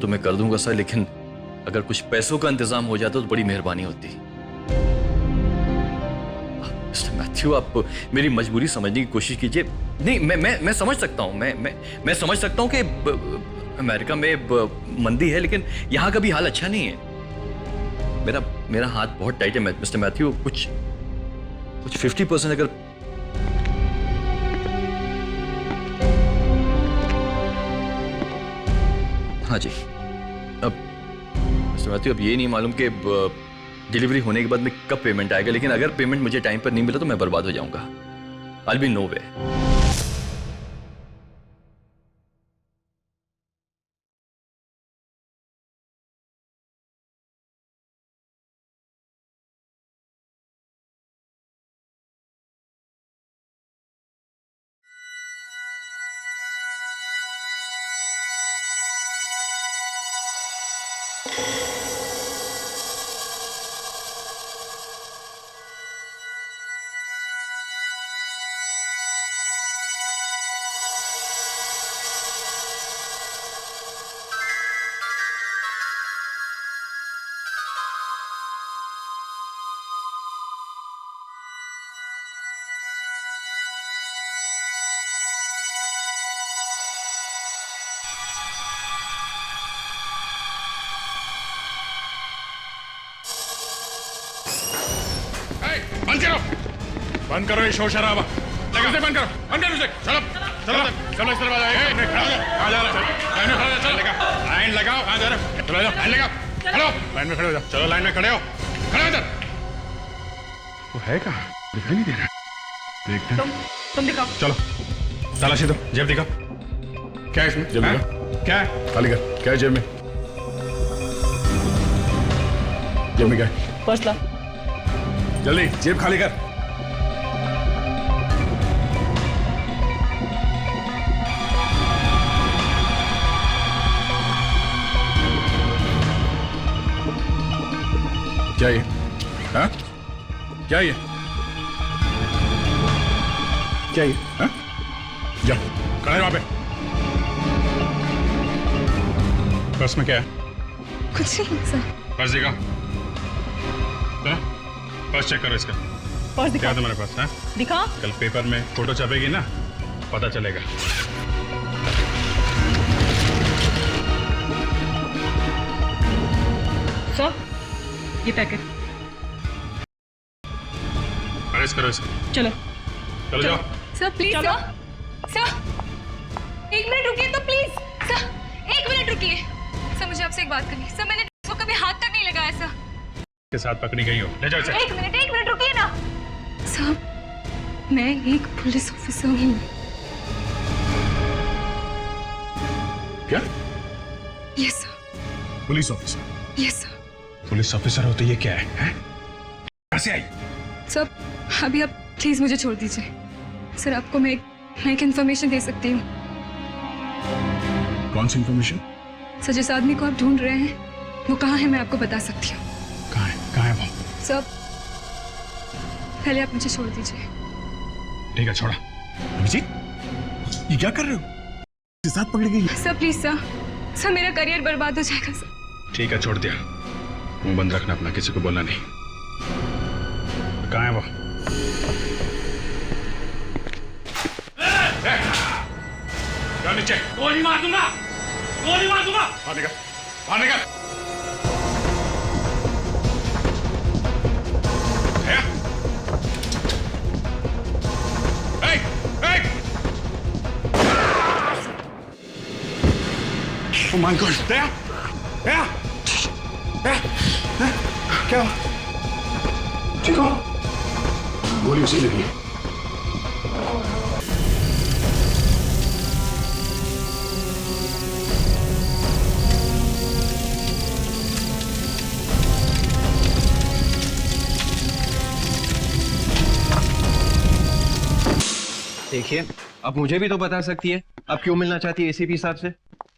तो मैं कर दूंगा सर, लेकिन अगर कुछ पैसों का इंतजाम हो जाता तो बड़ी मेहरबानी होती। मिस्टर मैथ्यू, आप मेरी मजबूरी समझने की कोशिश कीजिए। नहीं, मैं समझ सकता हूँ, मैं समझ सकता हूँ कि अमेरिका में मंदी है, लेकिन यहाँ का भी हाल अच्छा नहीं है। मेरा हाथ बहुत टाइट है मिस्टर मैथ्यू। कुछ 50% अगर हाँ जी। अब मिस्टर मैथ्यू, अब ये नहीं मालूम कि डिलीवरी होने के बाद में कब पेमेंट आएगा, लेकिन अगर पेमेंट मुझे टाइम पर नहीं मिला तो मैं बर्बाद हो जाऊंगा। I'll be nowhere। बंद करो ये शोर शराबा। लगा से बंद करो उसे। चलो चलो चलो इस तरफ आ जाओ। कहाँ जा रहा है? चलो लाइन लगाओ। कहाँ जा रहा है? चलो जाओ, लाइन लगाओ। खड़ो, लाइन में खड़े हो जाओ। चलो लाइन में खड़े हो। खड़े हो इधर। वो है कहाँ? दिखाई नहीं दे रहा। देखते हैं। तुम दिखाओ। चलो तलाशी दो। जेब दिखाओ। क्या है इसमें? जेब दिखाओ। क्या है? खाली कर। क्या है जेब में? जेब में क्या है? पर्स ला। जल्दी जेब खाली कर। क्या ये? हाँ? क्या ये? क्या ये? हाँ? जा, खड़ा है वहां पे। पर्स में क्या है? कुछ नहीं सर। पर्स दिखा। चलो, पर्स चेक करो इसका। पर्स दिखा। क्या तुम्हारे पास है? दिखा। कल पेपर में फोटो छपेगी ना, पता चलेगा। सर, ये पैकेट। अरेस्ट करो इसको। चलो चलो जाओ। सर प्लीज चलो। सर 1 मिनट रुकिए तो प्लीज। सर 1 मिनट रुकिए। सर मुझे आपसे एक बात करनी है। सर मैंने इसको कभी हाथ तक नहीं लगाया सर। के साथ पकड़ी गई हो, ले जाओ इसे। 1 मिनट रुकिए ना। सर मैं एक पुलिस ऑफिसर हूँ। क्या? Yes sir. Police officer? Yes sir. Police officer हो तो ये क्या है? कहाँ से आई? सर अभी आप प्लीज मुझे छोड़ दीजिए। सर आपको मैं एक इन्फॉर्मेशन दे सकती हूँ। कौन सी इन्फॉर्मेशन? सर जिस आदमी को आप ढूंढ रहे हैं वो कहाँ है मैं आपको बता सकती हूँ। कहाँ है? कहाँ है वो? सर पहले आप मुझे छोड़ दीजिए। ठीक है, छोड़ा। अभिजीत, ये क्या कर रहे हो? किसके साथ पकड़ी गई? सर प्लीज सर मेरा करियर बर्बाद हो जाएगा सर। ठीक है, छोड़ दिया। मुंह बंद रखना अपना, किसी को बोलना नहीं। कहाँ है वो? जाओ नीचे। गोली मार दूंगा। गोली मार दूंगा। बाहर निकल, बाहर निकल। Oh my God! Dea! क्या? ठीक हो? गोली उसी लगी। देखिए, अब मुझे भी तो बता सकती है आप क्यों मिलना चाहती है एसीपी साहब से।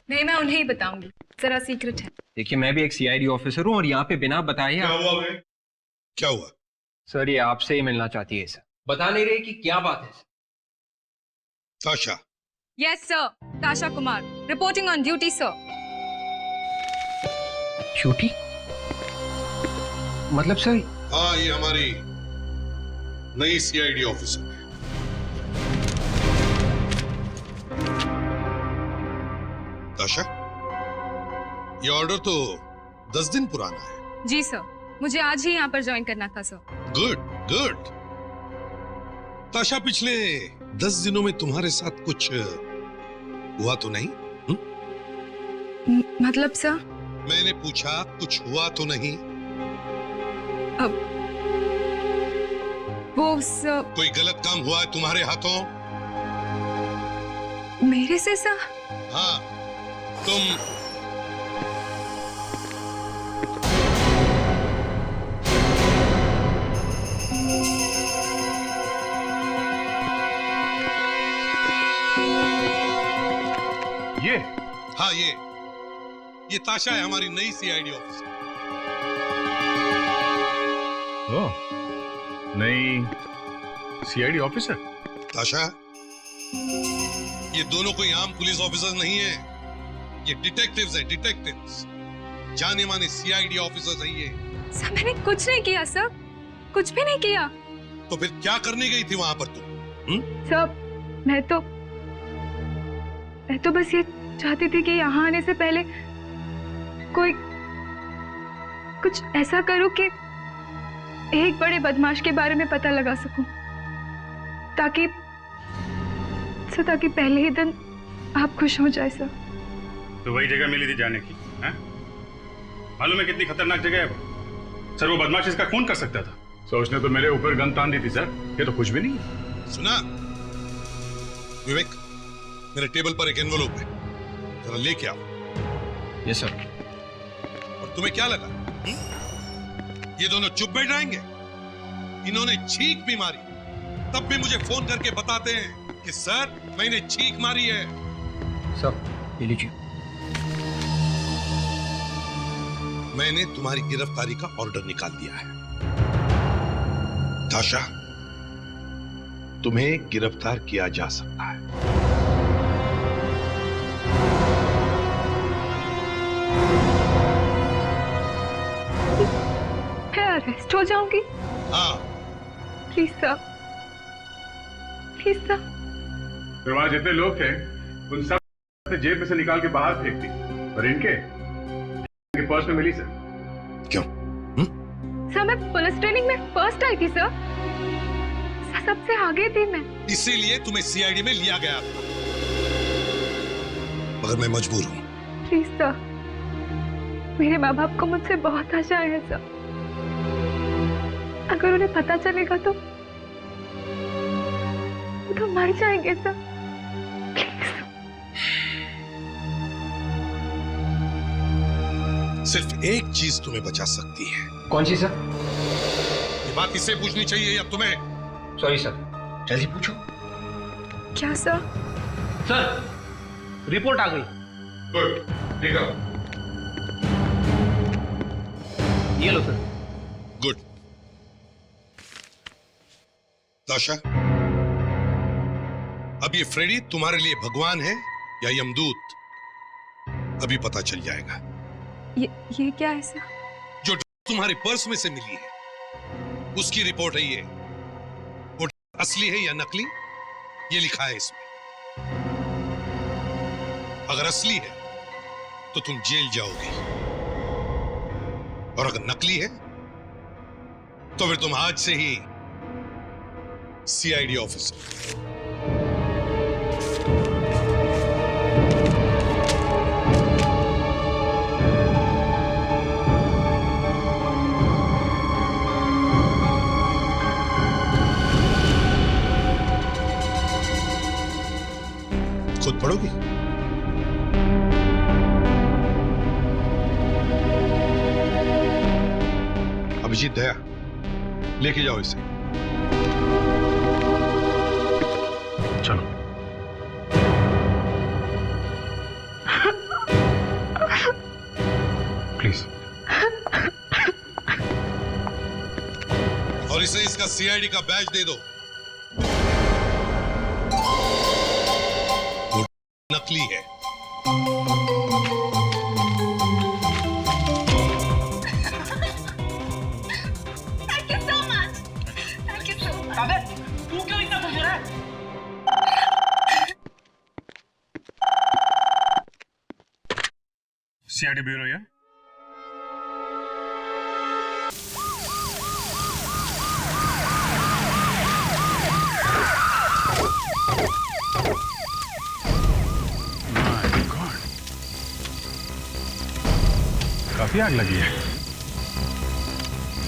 नहीं मैं उन्हें ही बताऊंगी, जरा सीक्रेट है। देखिए, मैं भी एक सीआईडी ऑफिसर हूँ और यहाँ पे बिना बताए क्या हुआ बे? क्या हुआ? सर ये आपसे ही मिलना चाहती है सर। बता नहीं रहे कि क्या बात है। ताशा। यस सर, ताशा Kumar reporting on duty sir. छोटी मतलब सर हाँ, ये हमारी नई सीआईडी ऑफिसर है। ताशा, ये ऑर्डर तो 10 दिन पुराना है। जी सर, मुझे आज ही यहाँ पर ज्वाइन करना था सर। Good good. ताशा, पिछले 10 दिनों में तुम्हारे साथ कुछ हुआ तो नहीं? मतलब सर? मैंने पूछा कुछ हुआ तो नहीं? अब वो सर, कोई गलत काम हुआ है तुम्हारे हाथों? मेरे से सर? हाँ, तुम ये हाँ, ये ताशा है, हमारी नई सीआईडी ऑफिसर। ओह, नई सीआईडी ऑफिसर। ताशा, ये दोनों कोई आम पुलिस ऑफिसर नहीं है, ये डिटेक्टिव्स हैं, डिटेक्टिव्स। जाने माने सीआईडी ऑफिसर्स हैं ये। सर मैंने कुछ नहीं किया सर, कुछ भी नहीं किया। तो फिर क्या करने गई थी वहां पर तुम? सर मैं तो बस ये चाहती थी कि यहाँ आने से पहले कोई कुछ ऐसा करूं कि एक बड़े बदमाश के बारे में पता लगा सकूं, ताकि पहले ही दिन आप खुश हो जाए सर। तो वही जगह मिली थी जाने की, हैं? मालूम है कितनी खतरनाक जगह है वो? सर वो बदमाश इसका खून कर सकता था। सर उसने तो मेरे ऊपर गन तान दी थी सर, ये तो कुछ भी नहीं है। सुना विवेक, मेरे टेबल पर एक एनवलप है, जरा लेके आओ। Yes sir. और तुम्हें क्या लगा ये दोनों चुप बैठ जाएंगे? इन्होंने छींक भी मारी, तब भी मुझे फोन करके बताते हैं कि सर मैंने छींक मारी है। सर ये लीजिए। मैंने तुम्हारी गिरफ्तारी का ऑर्डर निकाल दिया है। ताशा, तुम्हें गिरफ्तार किया जा सकता है। मैं अरेस्ट हो जाऊंगी? हाँ, प्लीज सर, प्लीज सर। फिर वहां जितने लोग थे उन सब जेब में से निकाल के बाहर फेंक दी, और इनके पर्स में मिली सर। क्यों? सर मैं पुलिस ट्रेनिंग में फर्स्ट आई थी सर, सबसे आगे थी मैं। इसीलिए तुम्हें सीआईडी में लिया गया था, मगर मैं मजबूर हूं। प्लीज सर, मेरे माँ बाप को मुझसे बहुत आशा है सर, अगर उन्हें पता चलेगा तो मर जाएंगे सर। सिर्फ एक चीज तुम्हें बचा सकती है। कौन सी सर? ये बात इससे पूछनी चाहिए या तुम्हें? सॉरी सर, जल्दी पूछो। क्या सर? सर रिपोर्ट आ गई। गुड, ठीक है। ये लो सर। गुड। ताशा, अब ये फ्रेडी तुम्हारे लिए भगवान है या यमदूत, अभी पता चल जाएगा। ये क्या है सर? जो तुम्हारे पर्स में से मिली है उसकी रिपोर्ट है ये। वो असली है या नकली, ये लिखा है इसमें। अगर असली है तो तुम जेल जाओगे, और अगर नकली है तो फिर तुम आज से ही सीआईडी ऑफिसर। खुद पढ़ोगी? अभिजीत, दया, लेके जाओ इसे। चलो। प्लीज। और इसे इसका सीआईडी का बैज दे दो। वो नकली है। सीआईडी ब्यूरो या काफी आग लगी है।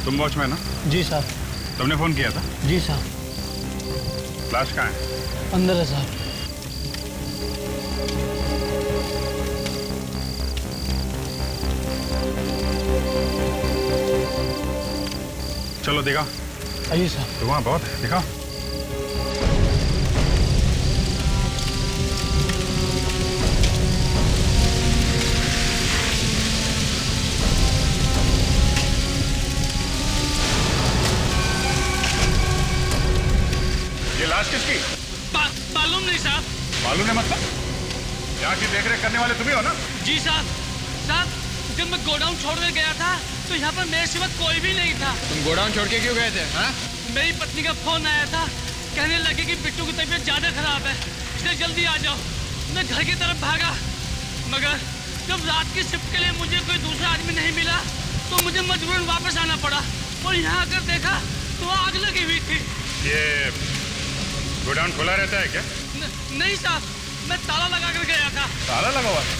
तुम वॉचमैन ना? जी साहब। तुमने फोन किया था? जी साहब। लाश कहाँ है? अंदर है साहब। चलो दिखा। आइए साहब। तो वहाँ बहुत है, दिखा। ये लाश किसकी? मालूम नहीं साहब। मालूम है मतलब? यहाँ की देखरेख करने वाले तुम्ही हो ना? जी साहब। साहब, जब मैं गोडाउन छोड़कर गया था तो यहाँ पर मेरे सिवा कोई भी नहीं था। तुम गोडाउन छोड़ के क्यों गए थे? हाँ? मेरी पत्नी का फोन आया था, कहने लगे कि बिट्टू की तबीयत ज्यादा खराब है, इसलिए जल्दी आ जाओ। मैं घर की तरफ भागा, मगर जब रात की शिफ्ट के लिए मुझे कोई दूसरा आदमी नहीं मिला तो मुझे मजबूरन वापस आना पड़ा और यहाँ आकर देखा तो आग लगी हुई थी। ये गोडाउन खुला रहता है क्या? नहीं साहब, मैं ताला लगा कर गया था। ताला लगा हुआ था?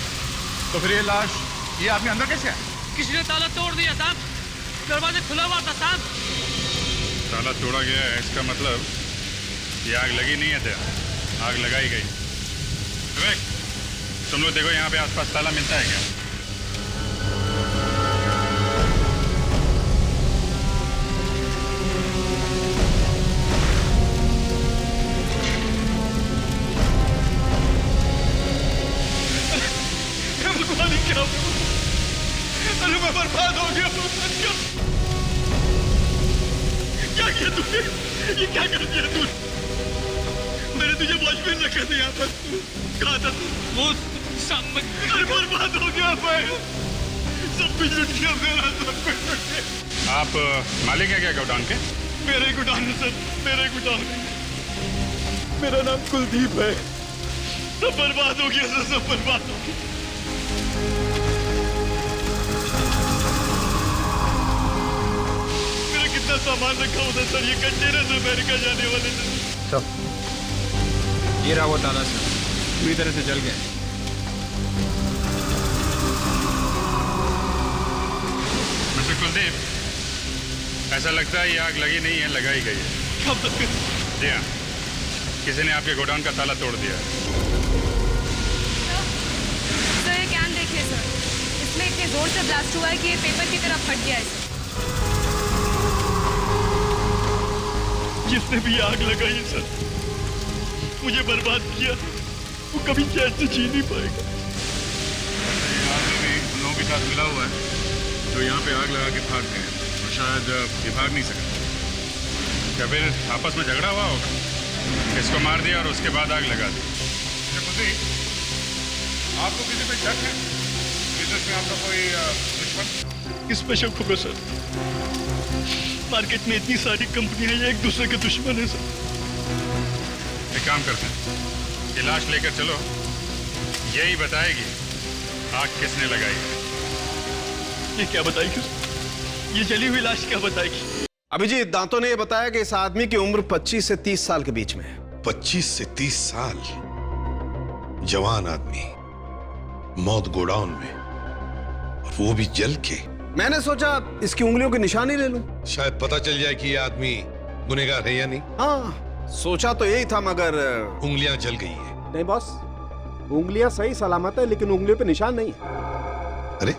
तो फिर ये लाश, ये आदमी अंदर कैसे आया? किसी ने ताला तोड़ दिया साहब, दरवाजा खुला हुआ था साहब। ताला तोड़ा गया है, इसका मतलब ये आग लगी नहीं है थे, आग लगाई गई। विवेक, तुम लोग देखो यहाँ पे आसपास ताला मिलता है क्या? अरे मैं बर्बाद हो गया। क्या किया तुमने? ये क्या कर दिया तूने? मैंने तुझे वॉचमैन रखा था यहाँ पर, कहा था तू? वो सामने। अरे बर्बाद हो गया मैं, सब कुछ लुट गया मेरा, सब कुछ लुट गया। आप मालिक है क्या गोडाउन के? मेरे गोडाउन है सर, मेरे गोडाउन है। मेरा नाम कुलदीप है। सब बर्बाद हो गया सर, सब बर्बाद हो गया। मेरा कितना सामान रखा हुआ था सर, ये कंटेनर से अमेरिका जाने वाले थे। सब ये रहा वो ताला से पूरी तरह से जल गया। मिस्टर कुलदीप, ऐसा लगता है ये आग लगी नहीं है, लगाई गई है। क्या बात कर? जी हाँ, किसी ने आपके गोडाउन का ताला तोड़ दिया है। सर ये कैन देखिए सर, इसमें इतने जोर से ब्लास्ट हुआ है कि ये पेपर की तरह फट गया है सर। जिसने भी आग लगाई सर, मुझे बर्बाद किया, वो कभी चैन से जी नहीं पाएगा। ये आदमी भी उन लोगों के साथ मिला हुआ है जो यहाँ पे आग लगा के भाग गए हैं, और शायद ये भाग नहीं सका। क्या फिर आपस में झगड़ा हुआ होगा? इसको मार दिया और उसके बाद आग लगा दी। आपको किसी पे शक है? बिजनेस में आपका कोई दुश्मन? किस पे शक होगा सर? मार्केट में इतनी सारी कंपनियां हैं, एक दूसरे के दुश्मन है सर। एक काम करते हैं, ये लाश लेकर चलो, यही बताएगी आग किसने लगाई है। ये क्या बताएगी? ये जली हुई लाश क्या बताएगी? अभिजीत, दांतों ने यह बताया कि इस आदमी की उम्र 25 से 30 साल के बीच में है। 25 से 30 साल, जवान आदमी, मौत गोडाउन में, और वो भी जल के। मैंने सोचा इसकी उंगलियों की निशानी ले लूं। शायद पता चल जाए कि ये आदमी गुनहगार है या नहीं। हाँ, सोचा तो यही था, मगर उंगलियां जल गई है। नहीं बॉस, उंगलियां सही सलामत है, लेकिन उंगलियों पे निशान नहीं है। अरे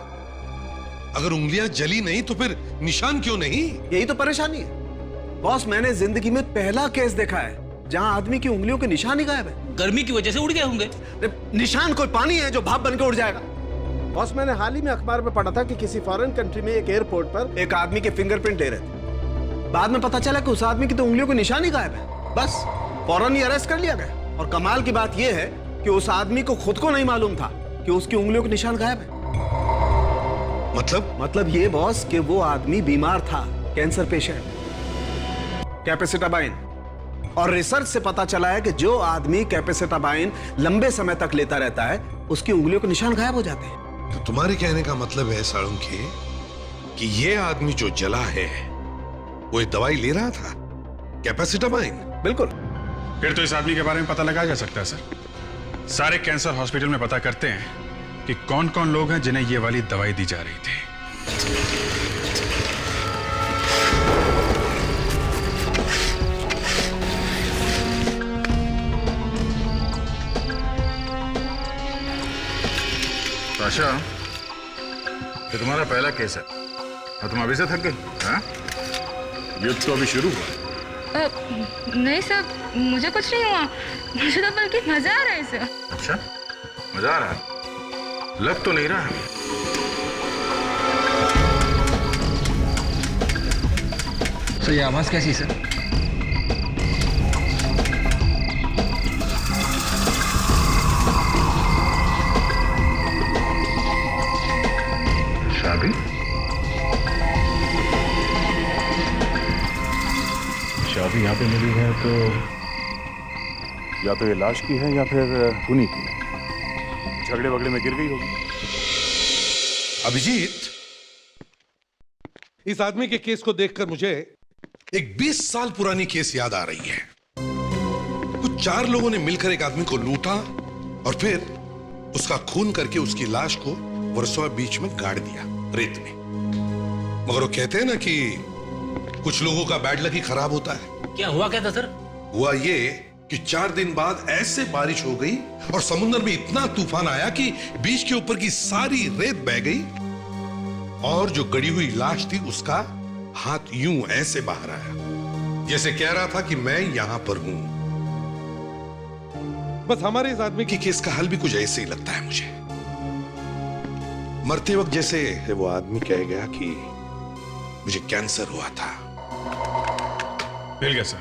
अगर उंगलियां जली नहीं तो फिर निशान क्यों नहीं? यही तो परेशानी है बॉस। मैंने जिंदगी में पहला केस देखा है जहां आदमी की उंगलियों के निशान ही गायब है। गर्मी की वजह से उड़ गए होंगे। निशान कोई पानी है जो भाप बन के उड़ जाएगा? बॉस, मैंने हाल ही में अखबार में पढ़ा था कि किसी फॉरेन कंट्री में एक एयरपोर्ट पर एक आदमी के फिंगरप्रिंट ले रहे थे। बाद में पता चला कि उस आदमी की तो उंगलियों के निशान ही गायब है। बस फौरन ही अरेस्ट कर लिया गया। और कमाल की बात यह है कि उस आदमी को खुद को नहीं मालूम था कि उसकी उंगलियों के निशान गायब है। मतलब ये बॉस कि वो आदमी बीमार था, कैंसर पेशेंट, कैपेसिटाबाइन। और रिसर्च से पता चला है कि जो आदमी कैपेसिटाबाइन लंबे समय तक लेता रहता है, उसकी उंगलियों के निशान गायब हो जाते हैं। तो तुम्हारे कहने का मतलब है साळुंखे कि ये आदमी जो जला है वो एक दवाई ले रहा था, कैपेसिटामाइन। बिल्कुल। फिर तो इस आदमी के बारे में पता लगाया जा सकता है सर। सारे कैंसर हॉस्पिटल में पता करते हैं कि कौन कौन लोग हैं जिन्हें ये वाली दवाई दी जा रही थी। आशा, ये तुम्हारा पहला केस है और तुम अभी से थक गई? हाँ? युद्ध तो अभी शुरू हुआ। नहीं सर, मुझे कुछ नहीं हुआ, मुझे तो बल्कि मजा आ रहा है सर। अच्छा, मजा आ रहा है? लग तो नहीं रहा। सर ये आवाज कैसी सर? शादी? शादी यहाँ पे मिली है तो या तो ये लाश की है या फिर खूनी की है। झगड़े वगड़े में गिर गई होगी। अभिजीत, इस आदमी के केस को देखकर मुझे एक 20 साल पुरानी केस याद आ रही है। कुछ 4 लोगों ने मिलकर एक आदमी को लूटा और फिर उसका खून करके उसकी लाश को वर्सोवा बीच में गाड़ दिया, रेत में। मगर वो कहते हैं ना कि कुछ लोगों का बैड लक ही खराब होता है। क्या हुआ क्या था सर? हुआ ये कि 4 दिन बाद ऐसे बारिश हो गई और समुद्र में इतना तूफान आया कि बीच के ऊपर की सारी रेत बह गई और जो गड़ी हुई लाश थी उसका हाथ यूं ऐसे बाहर आया, जैसे कह रहा था कि मैं यहां पर हूं। बस हमारे इस आदमी की केस का हल भी कुछ ऐसे ही लगता है मुझे। मरते वक्त जैसे वो आदमी कह गया कि मुझे कैंसर हुआ था। मिल गया सर।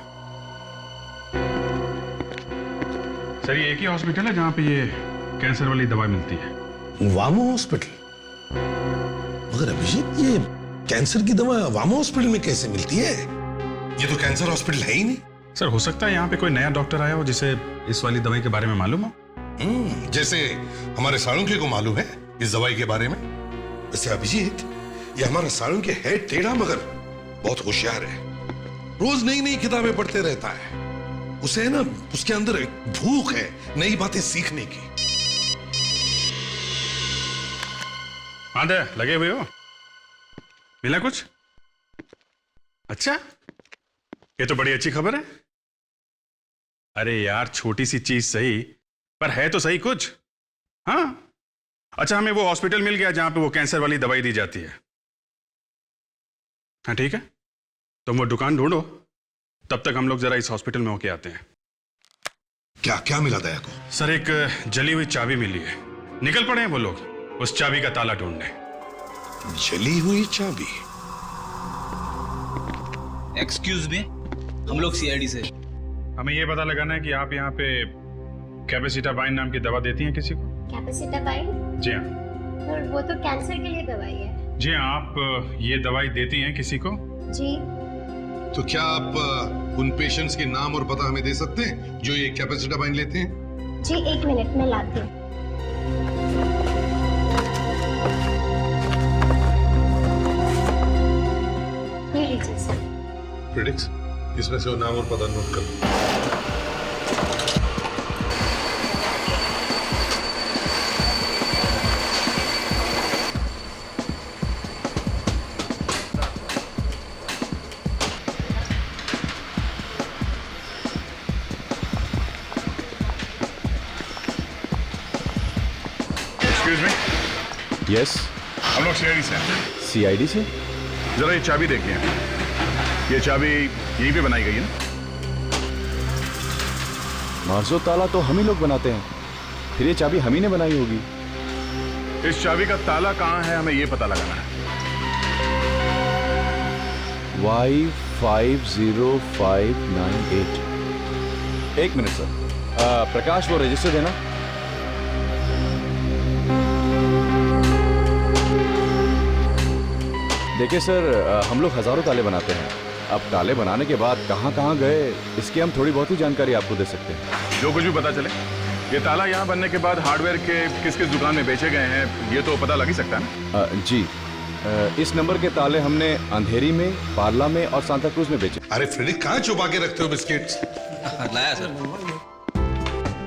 सर ये एक ही हॉस्पिटल है जहां पे ये कैंसर वाली दवाई मिलती है? वामो हॉस्पिटल? मगर अभिजीत, ये कैंसर की दवा वामो हॉस्पिटल में कैसे मिलती है? ये तो कैंसर हॉस्पिटल है ही नहीं। सर हो सकता है यहाँ पे कोई नया डॉक्टर आया हो जिसे इस वाली दवाई के बारे में मालूम हो। जैसे हमारे साळुंखे को मालूम है इस दवाई के बारे में। वैसे अभिजीत, ये हमारा साळुंखे है टेढ़ा मगर बहुत होशियार है। रोज नई नई किताबें पढ़ते रहता है। उसे है ना, उसके अंदर एक भूख है नई बातें सीखने की। हाँ दे, लगे हुए हो? मिला कुछ? अच्छा, ये तो बड़ी अच्छी खबर है। अरे यार, छोटी सी चीज सही, पर है तो सही कुछ। हाँ अच्छा, हमें वो हॉस्पिटल मिल गया जहां पे वो कैंसर वाली दवाई दी जाती है। हाँ ठीक है, तुम वो दुकान ढूंढो, तब तक हम लोग जरा इस हॉस्पिटल में होके आते हैं। क्या क्या मिला दया को? सर एक जली हुई चाबी मिली है। निकल पड़े हैं वो लोग उस चाबी का ताला ढूंढने। जली हुई चाबी? एक्सक्यूज मी, हम लोग सीआईडी से। हमें ये पता लगाना है कि आप यहाँ पे कैपेसिटामाइन नाम की दवा देती हैं किसी को? कैपेसिटामाइन? जी हाँ। पर वो तो कैंसर के लिए दवाई है। जी हाँ, आप ये दवाई देती हैं किसी को? जी। तो क्या आप उन पेशेंट्स के नाम और पता हमें दे सकते हैं जो ये कैपेसिटामाइन लेते हैं? जी 1 मिनट में लाती हूँ। ये लीजिए सर। प्रिडिक्स, इसमें से वो नाम और पता नोट कर। यस, हम लोग सीआईडी से हैं। सीआईडी से? जरा ये चाबी देखिए। ये चाबी यहीं पे बनाई गई है ना? मार्जो ताला तो हम ही लोग बनाते हैं, फिर ये चाबी हम ही ने बनाई होगी। इस चाबी का ताला कहाँ है, हमें ये पता लगाना है। Y50598। एक मिनट सर, प्रकाश वो रजिस्टर देना। देखिए सर, हम लोग हजारों ताले बनाते हैं। अब ताले बनाने के बाद कहाँ कहाँ गए, इसकी हम थोड़ी बहुत ही जानकारी आपको दे सकते हैं। जो कुछ भी पता चले ये ताला यहाँ बनने के बाद हार्डवेयर के किस किस दुकान में बेचे गए हैं ये तो पता लग ही सकता है ना? जी, इस नंबर के ताले हमने अंधेरी में, पार्ला में और सांता क्रूज में बेचे। अरे फ्रेडिक, कहाँ छुपा के रखते हो बिस्किट्स? लाया सर।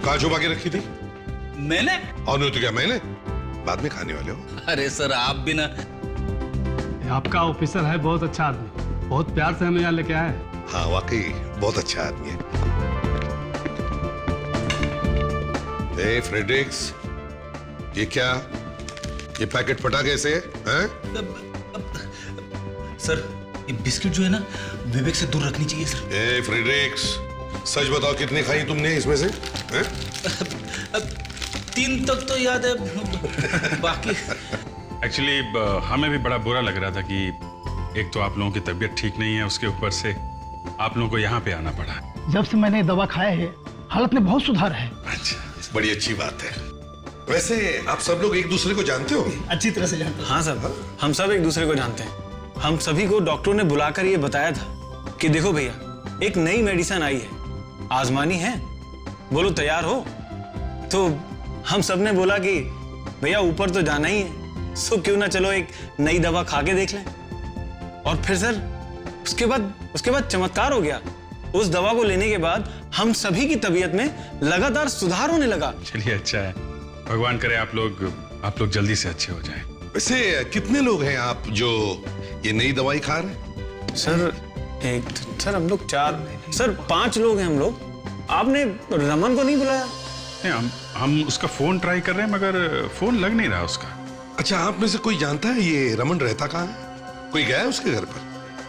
कहाँ छुपा के रखी थी? मैंने? और नहीं तो क्या मैंने? बाद में खाने वाले हो। अरे सर आप भी ना। आपका ऑफिसर है बहुत अच्छा आदमी, बहुत प्यार से हमें यहाँ लेके आया है। हाँ वाकई बहुत अच्छा आदमी है। ए फ्रेडरिक्स, ये क्या? ये पैकेट फटा कैसे हैं? सर ये बिस्किट जो है ना विवेक से दूर रखनी चाहिए सर। ए फ्रेडरिक्स, सच बताओ कितनी खाई तुमने इसमें से? हैं? 3 तक तो याद है, बाकी एक्चुअली हमें भी बड़ा बुरा लग रहा था कि एक तो आप लोगों की तबीयत ठीक नहीं है, उसके ऊपर से आप लोगों को यहाँ पे आना पड़ा। जब से मैंने दवा खाया है हालत में बहुत सुधार है। अच्छा, बड़ी अच्छी बात है। वैसे आप सब लोग एक दूसरे को जानते हो? अच्छी तरह से जानते हैं। हाँ सर, हम सब एक दूसरे को जानते हैं। हम सभी को डॉक्टरों ने बुलाकर ये बताया था कि देखो भैया, एक नई मेडिसिन आई है, आजमानी है, बोलो तैयार हो? तो हम सब ने बोला कि भैया ऊपर तो जाना ही है, सो क्यों ना चलो एक नई दवा खा के देख लें। और फिर सर उसके बाद चमत्कार हो गया। उस दवा को लेने के बाद हम सभी की तबीयत में लगातार सुधार होने लगा। चलिए अच्छा है, भगवान करे आप लोग जल्दी से अच्छे हो जाएं। वैसे कितने लोग हैं आप जो ये नई दवाई खा रहे हैं? सर हम लोग 5 लोग हैं हम लोग। आपने रमन को नहीं बुलाया? नहीं, हम उसका फोन ट्राई कर रहे हैं मगर फोन लग नहीं रहा उसका। अच्छा, आप में से कोई जानता है ये रमन रहता कहाँ है? कोई गया है उसके घर पर?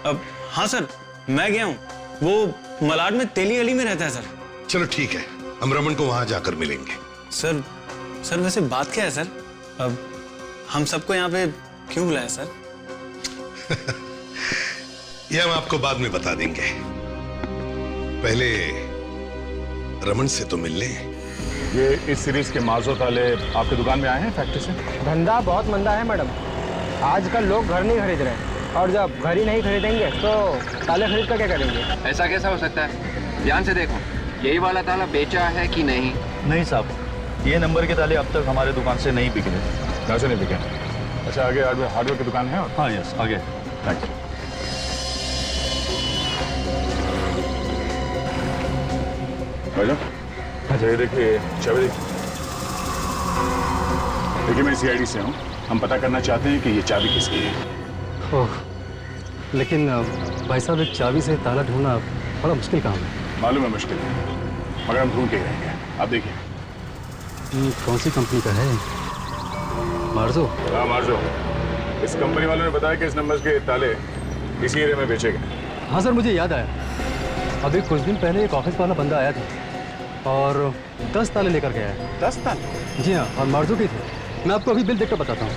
अब हाँ सर, मैं गया हूँ, वो मलाड में तेली अली में रहता है सर। चलो ठीक है, हम रमन को वहां जाकर मिलेंगे। सर वैसे बात क्या है सर? अब हम सबको यहाँ पे क्यों बुलाया सर? ये हम आपको बाद में बता देंगे, पहले रमन से तो मिल लें। ये इस सीरीज के माजो ताले आपके दुकान में आए हैं फैक्ट्री से? धंधा बहुत मंदा है मैडम, आजकल लोग घर नहीं खरीद रहे हैं, और जब घर ही नहीं खरीदेंगे तो ताले खरीद कर क्या करेंगे? ऐसा कैसा हो सकता है? ध्यान से देखो, यही वाला ताला बेचा है कि नहीं? नहीं साहब, ये नंबर के ताले अब तक हमारे दुकान से नहीं बिके। कैसे नहीं बिके? अच्छा, आगे हार्डवेयर की दुकान है? हाँ यस, आगे। थैंक्स। अच्छा, ये देखिए चाबी देखिए, मैं सीआईडी से हूँ। हम पता करना चाहते हैं कि ये चाबी किसकी है। ओह, लेकिन भाई साहब एक चाबी से ताला ढूंढना बड़ा मुश्किल काम है। मालूम है मुश्किल है, मगर हम ढूंढ के ही रहेंगे। आप देखिए। कौन सी कंपनी का है? मार्जो? हाँ मार्जो। इस कंपनी वालों ने बताया कि इस नंबर के ताले इसी एरिया में बेचे गए। हाँ सर, मुझे याद आया, अभी कुछ दिन पहले एक ऑफिस वाला बंदा आया था और 10 ताले लेकर गया है। 10 ताले? जी हाँ, और मार्जो के थे। मैं आपको अभी बिल देखकर बताता हूँ।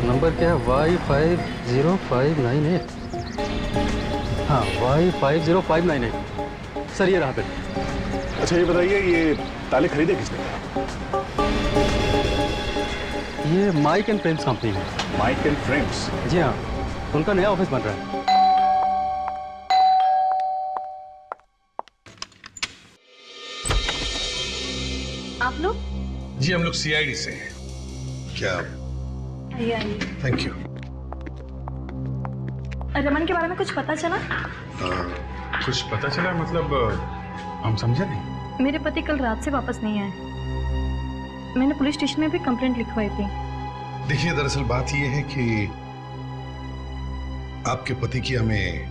नंबर क्या है? Y50598। हाँ, Y50598। सर ये रहा बिल। अच्छा, ये बताइए, ये ताले खरीदे किसने? ये माइक एंड फ्रेम्स कंपनी है। Mike and Frames? जी हाँ, उनका नया ऑफिस बन रहा है। आप लोग? जी हम लोग सीआईडी से हैं। क्या? Thank you. रमन के बारे में कुछ पता चला? कुछ पता चला मतलब हम समझे नहीं। मेरे पति कल रात से वापस नहीं आए। मैंने पुलिस स्टेशन में भी कंप्लेंट लिखवाई थी। देखिए, दरअसल बात यह है कि आपके पति की हमें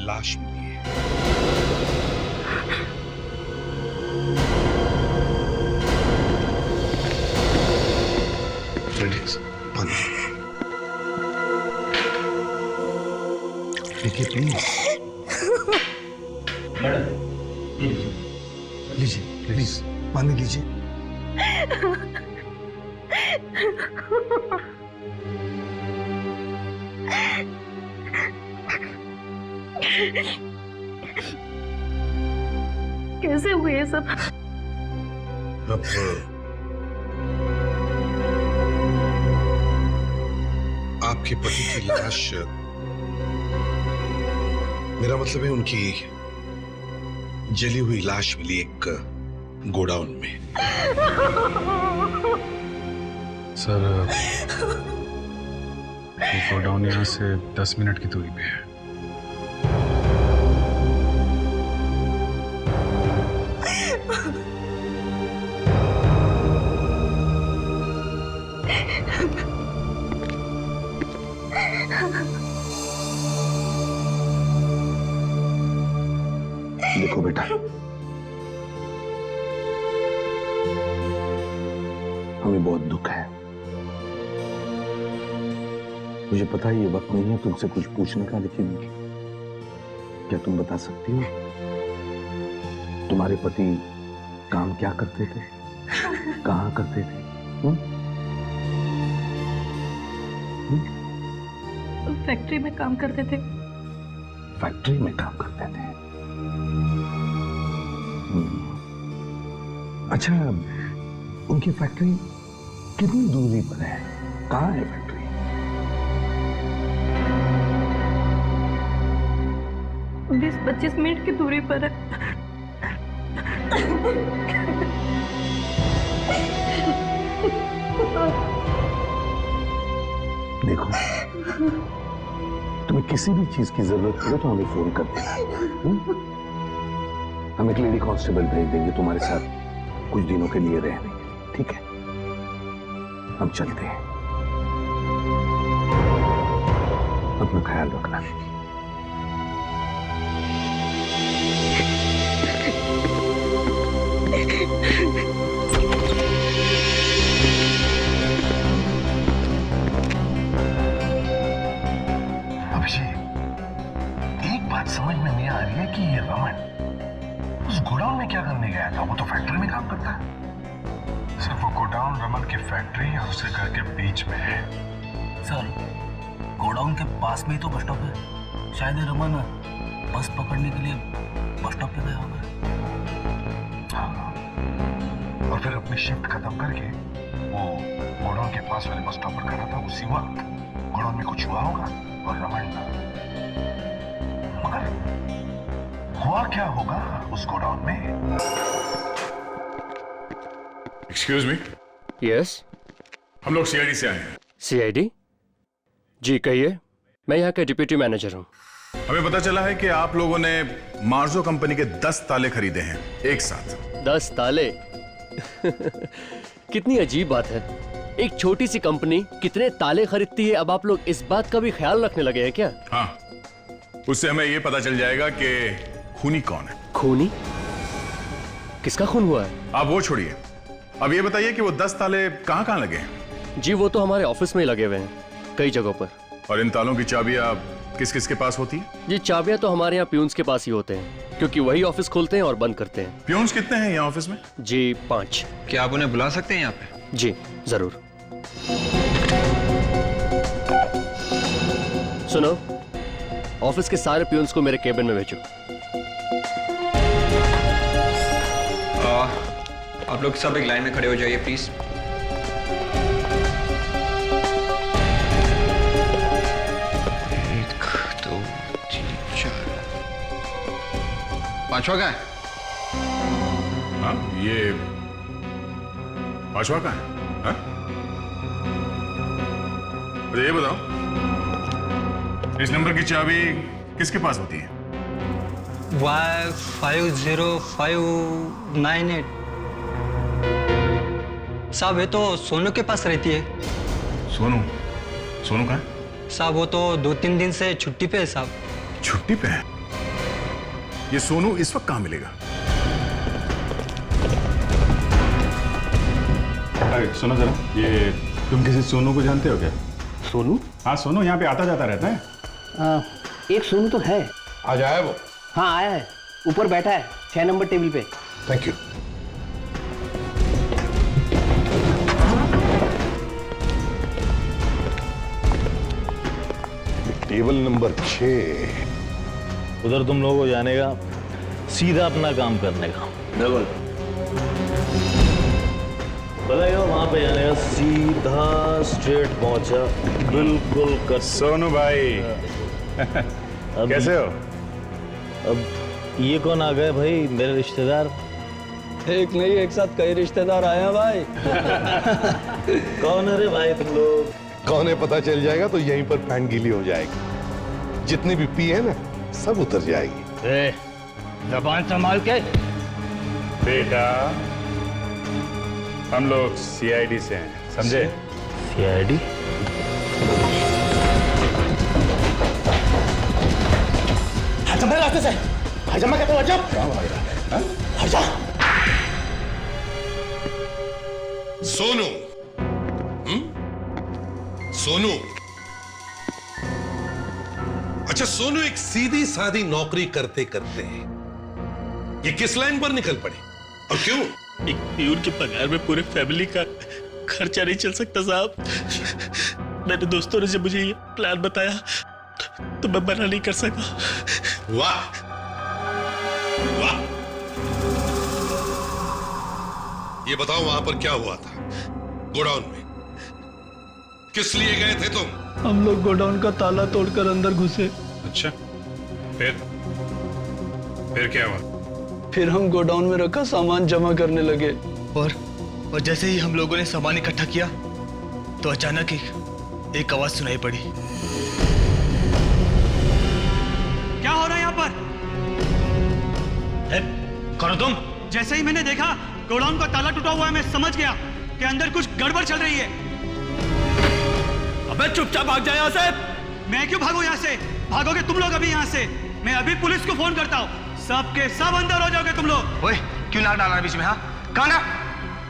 लाश मिली है। देखिए प्लीज। लीजिए प्लीज, पानी लीजिए। कैसे हुए ये सब? अब आपके पति की लाश, मेरा मतलब है उनकी जली हुई लाश मिली एक गोडाउन में। सर गोडाउन यहाँ से 10 मिनट की दूरी पे है। देखो बेटा, हमें बहुत दुख है। मुझे पता है ये वक्त नहीं है तुमसे कुछ पूछने का, लेकिन क्या तुम बता सकती हो तुम्हारे पति काम क्या करते थे, कहाँ करते थे? फैक्ट्री में काम करते थे। फैक्ट्री में काम करते थे। अच्छा, उनकी फैक्ट्री कितनी दूरी पर है? कहाँ है फैक्ट्री? 20-25 मिनट की दूरी पर है। देखो, तुम्हें किसी भी चीज की जरूरत पड़े तो हमें फोन कर देना। हम एक लेडी कांस्टेबल भेज देंगे तुम्हारे साथ कुछ दिनों के लिए रहने, ठीक है? हम चलते हैं, अपना ख्याल रखना। अभिषेक, एक बात समझ में नहीं आ रही है कि ये रमन उस गोडाउन में क्या करने गया था? वो तो फैक्ट्री में काम करता है। सिर्फ वो गोडाउन रमन की फैक्ट्री और उसके घर के बीच में है। सर, गोडाउन के पास में ही तो बस स्टॉप है। शायद ये रमन बस पकड़ने के लिए बस स्टॉप पे गया होगा। हाँ, और फिर अपनी शिफ्ट खत्म करके वो गोडाउन के पास वाले बस स्टॉप पर खड़ा था। उसी वक्त गोडाउन में कुछ हुआ होगा और रमन, मगर हुआ क्या होगा उस गोडाउन में? Excuse me. यस, हम लोग सीआईडी से आए हैं। सीआईडी? जी कहिए, मैं यहाँ का डिप्यूटी मैनेजर हूँ। हमें पता चला है कि आप लोगों ने मार्जो कंपनी के 10 ताले खरीदे हैं एक साथ। 10 ताले? कितनी अजीब बात है, एक छोटी सी कंपनी कितने ताले खरीदती है? अब आप लोग इस बात का भी ख्याल रखने लगे हैं क्या? हाँ, उससे हमें ये पता चल जाएगा कि खूनी कौन है। खूनी? किसका खून हुआ है? आप वो छोड़िए, अब ये बताइए कि वो 10 ताले कहाँ कहाँ लगे हैं? जी वो तो हमारे ऑफिस में ही लगे हुए हैं, कई जगहों पर। और इन तालों की चाबियां किस किस के पास होती है? जी चाबियां तो हमारे यहाँ प्यून्स के पास ही होते हैं, क्योंकि वही ऑफिस खोलते हैं और बंद करते हैं। प्यून्स कितने हैं यहाँ ऑफिस में? जी 5। क्या आप उन्हें बुला सकते हैं यहाँ पे? जी जरूर। सुनो, ऑफिस के सारे प्यून्स को मेरे केबिन में भेजो। आप लोग सब एक लाइन में खड़े हो जाइए प्लीज। पांचवा का है? हाँ, ये पांचवा का है? हाँ? अरे ये बताओ, इस नंबर की चाबी किसके पास होती है? Y50598। साहब ये तो सोनू के पास रहती है। सोनू? सोनू कहाँ है? साहब वो तो 2-3 दिन से छुट्टी पे है साहब। छुट्टी पे है? ये सोनू इस वक्त कहाँ मिलेगा? अरे सुनो जरा, ये तुम किसी सोनू को जानते हो क्या? सोनू? हाँ सोनू यहाँ पे आता जाता रहता है। एक सोनू तो है। आज आया वो? हाँ आया है, ऊपर बैठा है 6 नंबर टेबल पे। Thank you. Table number 6। उधर तुम लोगों को जाने का, सीधा अपना काम करने का। डबल बताइए, वहां पे जाने का, सीधा स्ट्रेट पहुंचा, बिल्कुल कर। सोनू भाई कैसे हो? अब ये कौन आ गए भाई, मेरे रिश्तेदार? एक नहीं एक साथ कई रिश्तेदार आए हैं भाई। कौन है रे भाई तुम लोग? कौन है पता चल जाएगा तो यहीं पर पैंट गीली हो जाएगी। जितनी भी पी है ना सब उतर जाएगी। जबान संभाल के। बेटा हम लोग सीआईडी से हैं, समझे? सीआईडी? हट रास्ते से। हजमा कहते हो जब? हट जा। सोनू, सोनू, अच्छा सोनू एक सीधी सादी नौकरी करते करते ये किस लाइन पर निकल पड़े और क्यों? एक प्यून के पगार में पूरे फैमिली का खर्चा नहीं चल सकता साहब। मेरे दोस्तों ने जब मुझे ये प्लान बताया तो मैं मना नहीं कर सका। वाह वाह। ये बताओ वहां पर क्या हुआ था गोडाउन में? किस लिए गए थे तुम? हम लोग गोडाउन का ताला तोड़कर अंदर घुसे। अच्छा, फिर क्या हुआ? फिर हम गोडाउन में रखा सामान जमा करने लगे। और जैसे ही हम लोगों ने सामान इकट्ठा किया तो अचानक ही एक आवाज सुनाई पड़ी। क्या हो रहा है यहाँ पर? कौन हो तुम? जैसे ही मैंने देखा गोडाउन का ताला टूटा हुआ है, मैं समझ गया कि अंदर कुछ गड़बड़ चल रही है। अबे चुपचाप भाग जा यहाँ से। मैं क्यों भागूं यहाँ से? भागोगे तुम लोग अभी यहाँ से। मैं अभी पुलिस को फोन करता हूँ, सबके सब अंदर हो जाओगे तुम लोग। ओए क्यों नाक डाल रहा बीच में? हाँ कहाँ ना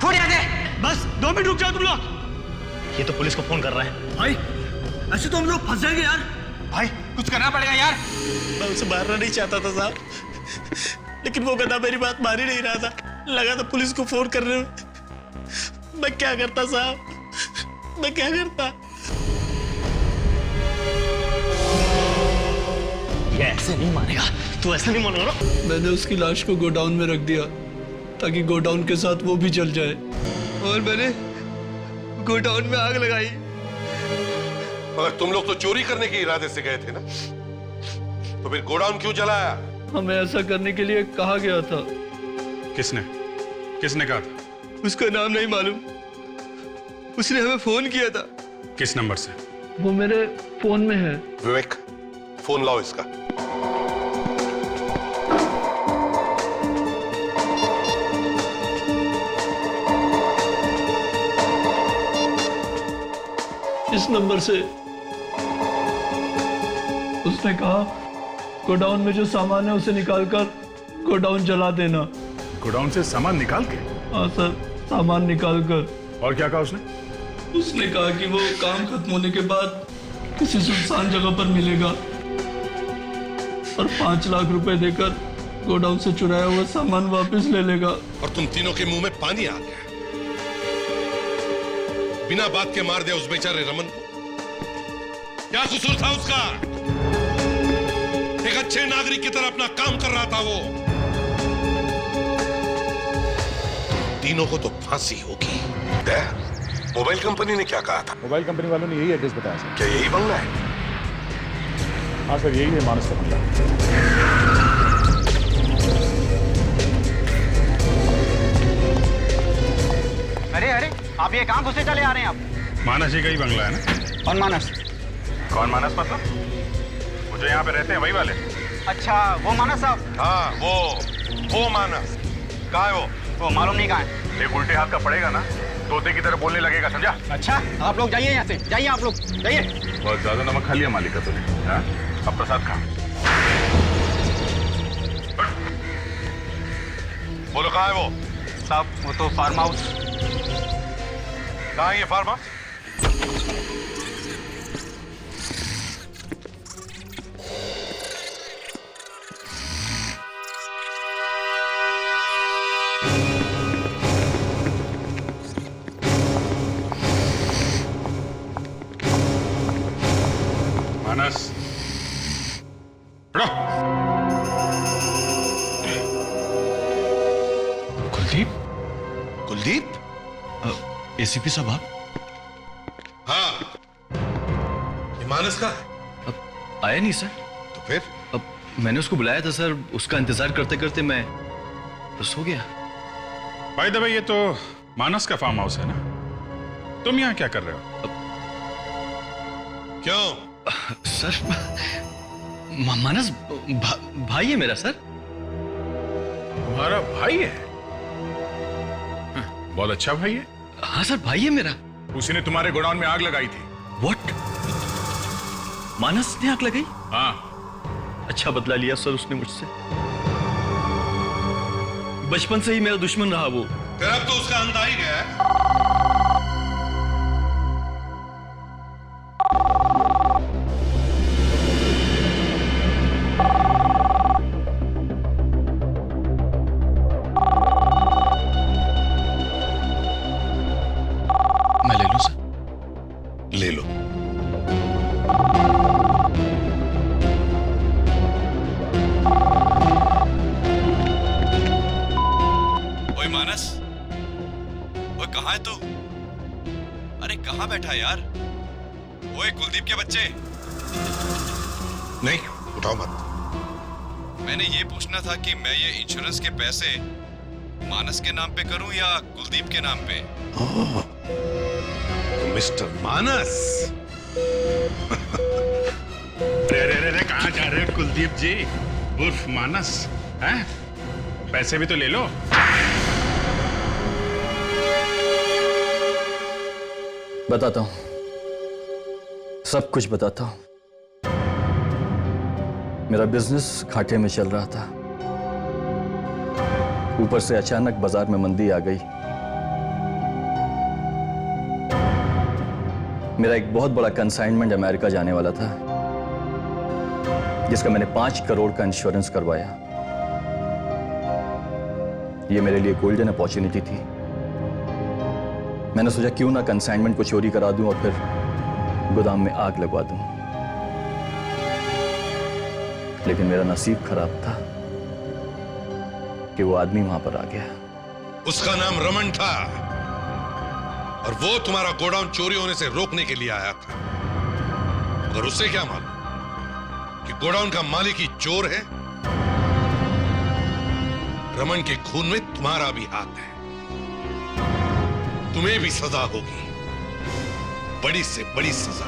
फोन यहाँ दे। बस 2 मिनट रुक जाओ तुम लोग। ये तो पुलिस को फोन कर रहे हैं। भाई ऐसे तो हम लोग फंस जाएंगे यार। भाई कुछ करना पड़ेगा यार। मैं उसे मारना नहीं चाहता था साहब, लेकिन वो गधा मेरी बात मान ही नहीं रहा था। लगा था पुलिस को फोन कर रहे हो। मैं क्या करता साहब, मैं क्या करता? ये ऐसे नहीं मानेगा, तू ऐसे नहीं मानेगा। मैंने उसकी लाश को गोडाउन में रख दिया ताकि गोडाउन के साथ वो भी जल जाए, और मैंने गोडाउन में आग लगाई। मगर तुम लोग तो चोरी करने के इरादे से गए थे ना, तो फिर गोडाउन क्यों जलाया? हमें ऐसा करने के लिए कहा गया था। किसने कहा था? उसका नाम नहीं मालूम, उसने हमें फोन किया था। किस नंबर से? वो मेरे फोन में है। विवेक फोन लाओ इसका। इस नंबर से उसने कहा गोडाउन में जो सामान है उसे निकालकर गोडाउन जला देना। गोडाउन से सामान निकाल के? हाँ सर, सामान निकालकर। और क्या कहा उसने? उसने कहा कि वो काम खत्म होने के बाद किसी सुनसान जगह पर मिलेगा और 5 लाख रुपए देकर गोडाउन से चुराया हुआ सामान वापस ले लेगा। और तुम तीनों के मुंह में पानी आ गया। बिना बात के मार दिया उस बेचारे रमन को। क्या कसूर था उसका? एक अच्छे नागरिक की तरह अपना काम कर रहा था वो। तीनों को तो फांसी होगी। मोबाइल कंपनी ने क्या कहा था? मोबाइल कंपनी वालों ने यही एड्रेस बताया सर। क्या यही बंगला है? हाँ सर, यही है मानस का बंगला। अरे अरे आप ये कहाँ घुसे चले आ रहे हैं आप? मानस जी का ही बंगला है ना? कौन मानस? कौन मानस मतलब? वो जो यहाँ पे रहते हैं वही वाले? अच्छा वो मानस साहब? हाँ वो मानस। कहाँ है वो मालूम नहीं कहाँ है। एक उल्टे हाथ का पड़ेगा ना तोते की तरह बोलने लगेगा, समझा? अच्छा आप लोग जाइए यहाँ से, जाइए आप लोग जाइए। बहुत ज्यादा नमक खा लिया मालिक का तूने। हाँ? अब प्रसाद खा। बोलो कहाँ है वो? साहब वो तो फार्म हाउस। कहाँ है ये फार्म हाउस? मानस कुलदीप? एसीपी साहब आप? हाँ, ये मानस का है? आया नहीं सर। तो फिर? मैंने उसको बुलाया था सर, उसका इंतजार करते करते मैं बस हो गया। भाई दबा, ये तो मानस का फार्म हाउस है ना? तुम यहाँ क्या कर रहे हो? क्यों सर? मानस भाई है मेरा सर। तुम्हारा भाई है? बहुत अच्छा भाई है। हाँ सर, भाई है मेरा। उसी ने तुम्हारे गोडाउन में आग लगाई थी। व्हाट? मानस ने आग लगाई? हाँ। अच्छा बदला लिया सर उसने मुझसे। बचपन से ही मेरा दुश्मन रहा वो। फिर अब तो उसका अंत आ ही गया है। मैं ले लूं सर? ले लो। ओए मानस, ओए कहाँ है तू? अरे कहाँ बैठा यार? ओए कुलदीप के बच्चे। नहीं, उठाओ मत। मैंने ये पूछना था कि मैं ये इंश्योरेंस के पैसे मानस के नाम पे करूं या कुलदीप के नाम पे? मिस्टर मानस। रे कहाँ जा रहे हो कुलदीप जी उर्फ मानस? हैं? पैसे भी तो ले लो। बताता हूं, सब कुछ बताता हूं। मेरा बिजनेस घाटे में चल रहा था, ऊपर से अचानक बाजार में मंदी आ गई। मेरा एक बहुत बड़ा कंसाइनमेंट अमेरिका जाने वाला था, जिसका मैंने 5 करोड़ का इंश्योरेंस करवाया। ये मेरे लिए गोल्डन अपॉर्चुनिटी थी। मैंने सोचा क्यों ना कंसाइनमेंट को चोरी करा दूं और फिर गोदाम में आग लगवा दूं। लेकिन मेरा नसीब खराब था कि वो आदमी वहां पर आ गया। उसका नाम रमन था और वो तुम्हारा गोडाउन चोरी होने से रोकने के लिए आया था। मगर उससे क्या मालूम कि गोडाउन का मालिक ही चोर है। रमन के खून में तुम्हारा भी हाथ है। तुम्हें भी सजा होगी, बड़ी से बड़ी सजा।